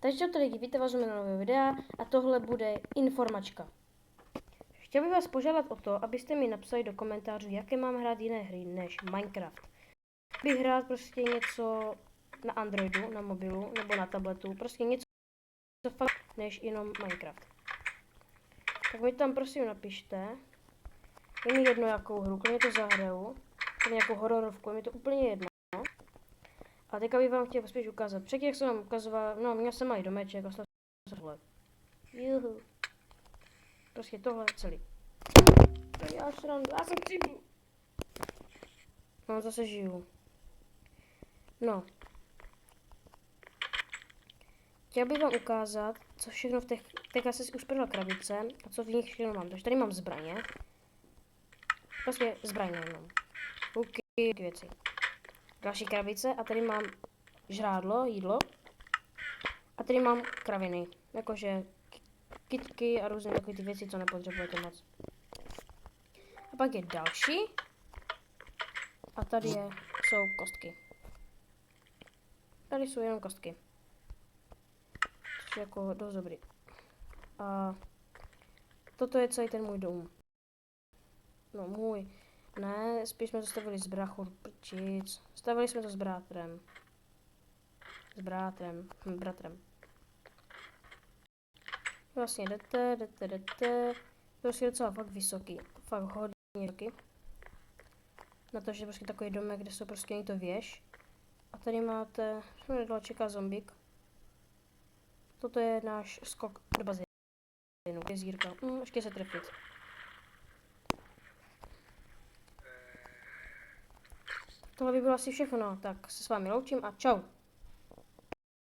Takže to lidi, víte, vás na nového videa a tohle bude informačka. Chtěl bych vás požádat o to, abyste mi napsali do komentářů, jaké mám hrát jiné hry než Minecraft. Bych hrát prostě něco na Androidu, na mobilu nebo na tabletu, prostě něco fakt než jenom Minecraft. Tak mi tam prosím napište, je mi jedno jakou hru, klidně to zahraju, klidně nějakou hororovku, je mi to úplně jedno. A teďka bych vám chtěl spíš ukázat. Předtím, jak jsem vám ukazoval, no měl jsem malý domeček, a tohle. Juhu. Prostě tohle celý. Já srandu, já jsem přijdu. No, zase žiju. No. Chtěl bych vám ukázat, co všechno v těch, teďka jsem si uspořil krabice a co v nich všechno mám. Takže tady mám zbraně. Prostě zbraně mám. Luky, věci. Další krabice a tady mám žrádlo, jídlo. A tady mám kraviny, jakože kytky a různé takové ty věci, co nepotřebujete moc. A pak je další. A tady jsou kostky. Tady jsou jenom kostky. Což je jako dost dobrý. A toto je celý ten můj dům. No můj. Ne, spíš jsme to stavili s brachou, prčic. Stavili jsme to s bratrem. Bratrem. Vlastně jdete. To je docela fakt vysoký. Fakt hodně vysoký. Na to, že je prostě takový domek, kde jsou prostě není to věž. A tady máte, jsme čeká zombík. Toto je náš skok do bazénu. Jezírka. Ještě se trefit. Tohle by bylo asi všechno. Tak se s vámi loučím a čau.